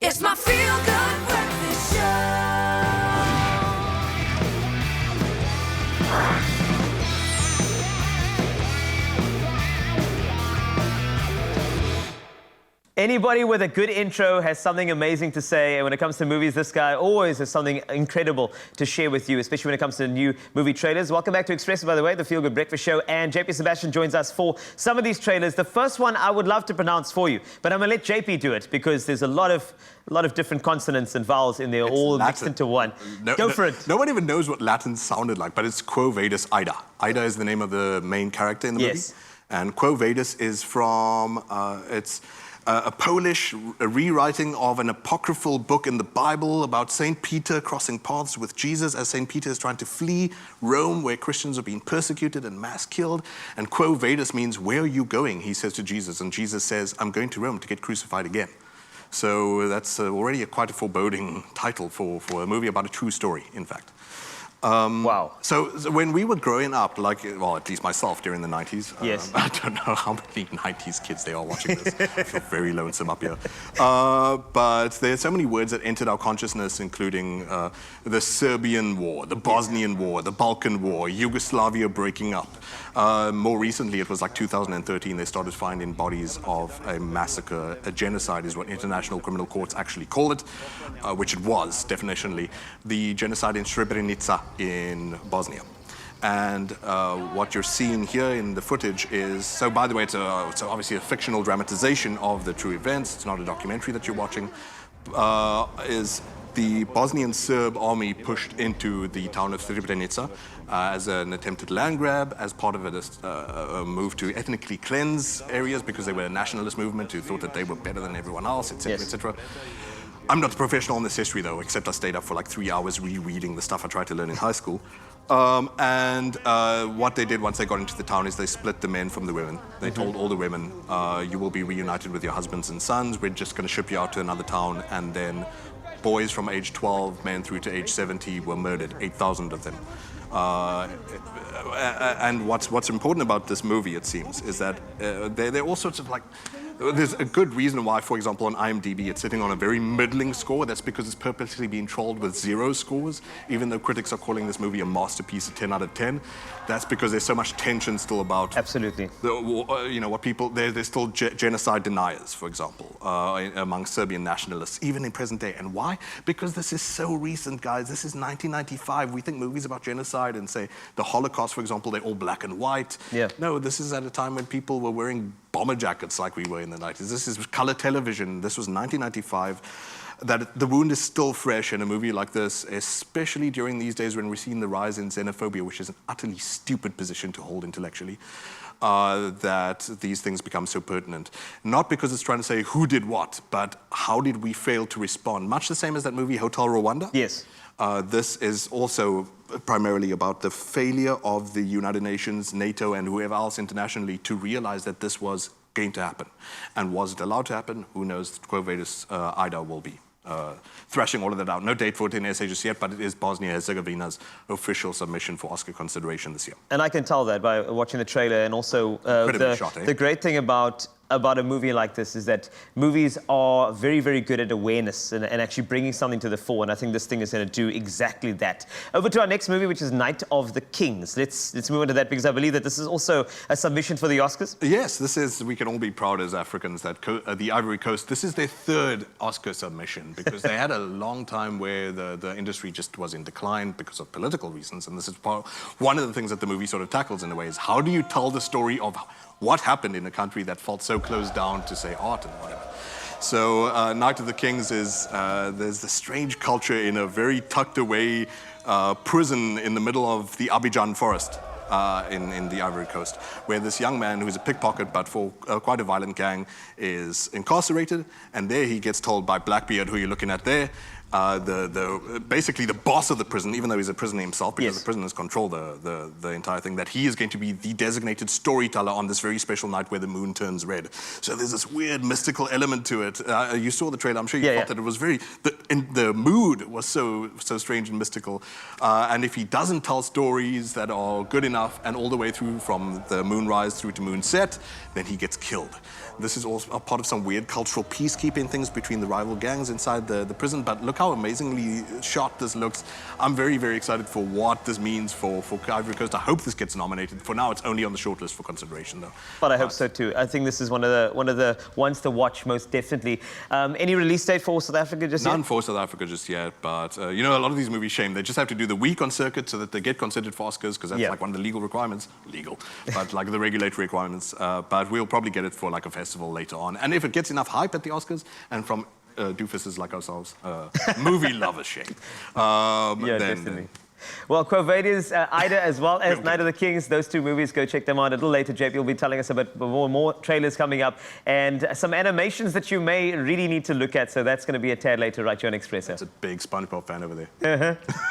It's my feel-good breakfast show. Anybody with a good intro has something amazing to say, and when it comes to movies, this guy always has something incredible to share with you, especially when it comes to new movie trailers. Welcome back to Expresso, by the way, the Feel Good Breakfast Show, and JP Sebastian joins us for some of these trailers. The first one I would love to pronounce for you, but I'm going to let JP do it because there's a lot of different consonants and vowels in there, It's all Latin. mixed into one. Go for it. No one even knows what Latin sounded like, but it's Quo Vadis, Aida. Aida is the name of the main character in the movie. And Quo Vadis is from, it's a Polish rewriting of an apocryphal book in the Bible about St. Peter crossing paths with Jesus as St. Peter is trying to flee Rome, where Christians are being persecuted and mass killed. And Quo Vadis means, where are you going? He says to Jesus. And Jesus says, I'm going to Rome to get crucified again. So that's already quite a foreboding title for a movie about a true story, in fact. Wow. So when we were growing up, like, well, at least myself during the 90s. Yes. I don't know how many 90s kids they are watching this. I feel very lonesome up here. But there are so many words that entered our consciousness, including the Serbian War, the Bosnian War, the Balkan War, Yugoslavia breaking up. More recently, it was like 2013, they started finding bodies of a massacre. A genocide is what international criminal courts actually call it, which it was, definitionally. The genocide in Srebrenica in Bosnia. And what you're seeing here in the footage is, so by the way, it's obviously a fictional dramatization of the true events. It's not a documentary that you're watching. Is the Bosnian Serb army pushed into the town of Srebrenica as an attempted land grab, as part of a move to ethnically cleanse areas because they were a nationalist movement who thought that they were better than everyone else, etc., etc. I'm not a professional in this history, though, except I stayed up for like 3 hours rereading the stuff I tried to learn in high school. What they did once they got into the town is they split the men from the women. They told all the women, you will be reunited with your husbands and sons. We're just going to ship you out to another town. And then boys from age 12, men through to age 70 were murdered, 8,000 of them. And what's important about this movie, it seems, is that there are all sorts of like... There's a good reason why, for example, on IMDb, it's sitting on a very middling score. That's because it's purposely being trolled with 0 scores, even though critics are calling this movie a masterpiece, a 10 out of 10. That's because there's so much tension still about... Absolutely. What people... There's still genocide deniers, for example, among Serbian nationalists, even in present day. And why? Because this is so recent, guys. This is 1995. We think movies about genocide and, say, the Holocaust, for example, they're all black and white. Yeah. No, this is at a time when people were wearing bomber jackets like we were in the 90s. This is color television. This was 1995. That the wound is still fresh in a movie like this, especially during these days when we're seeing the rise in xenophobia, which is an utterly stupid position to hold intellectually, that these things become so pertinent. Not because it's trying to say who did what, but how did we fail to respond? Much the same as that movie Hotel Rwanda. Yes. This is also primarily about the failure of the United Nations, NATO, and whoever else internationally to realize that this was going to happen. And was it allowed to happen? Who knows? Quo Vadis, Aida will be thrashing all of that out. No date for it in SA just yet, but it is Bosnia-Herzegovina's official submission for Oscar consideration this year. And I can tell that by watching the trailer, and also the great thing about a movie like this is that movies are very, very good at awareness and actually bringing something to the fore, and I think this thing is going to do exactly that. Over to our next movie, which is Night of the Kings. Let's move on to that, because I believe that this is also a submission for the Oscars. Yes, this is, we can all be proud as Africans that the Ivory Coast, this is their 3rd Oscar submission, because they had a long time where the industry just was in decline because of political reasons, and this is one of the things that the movie sort of tackles in a way, is how do you tell the story of what happened in a country that felt so closed down to, say, art and whatever. So Night of the Kings is, there's this strange culture in a very tucked away prison in the middle of the Abidjan forest in the Ivory Coast, where this young man who's a pickpocket but for quite a violent gang is incarcerated, and there he gets told by Blackbeard, who you're looking at there, basically the boss of the prison, even though he's a prisoner himself, because Yes. the prisoners control the entire thing, that he is going to be the designated storyteller on this very special night where the moon turns red. So there's this weird mystical element to it. You saw the trailer. I'm sure you Yeah, thought that it was very. The mood was so strange and mystical. And if he doesn't tell stories that are good enough and all the way through from the moonrise through to moonset, then he gets killed. This is also a part of some weird cultural peacekeeping things between the rival gangs inside the prison. But look how amazingly shot this looks. I'm very, very excited for what this means for Ivory Coast. I hope this gets nominated. For now, it's only on the shortlist for consideration, though. But I hope so too. I think this is one of the ones to watch most definitely. Any release date for South Africa just None yet? for South Africa just yet, but you know, a lot of these movies, shame, they just have to do the week on circuit so that they get considered for Oscars, because that's Yeah. like one of the legal requirements. Legal, but like the regulatory requirements. But we'll probably get it for like a festival later on. And if it gets enough hype at the Oscars and from doofuses like ourselves, movie lovers shape. Yeah, then, definitely. Well, Quo Vadis, Aida, as well as Night of the Kings, those two movies, go check them out. A little later, JP will be telling us about more trailers coming up and some animations that you may really need to look at. So that's going to be a tad later right here on Expresso. It's a big SpongeBob fan over there.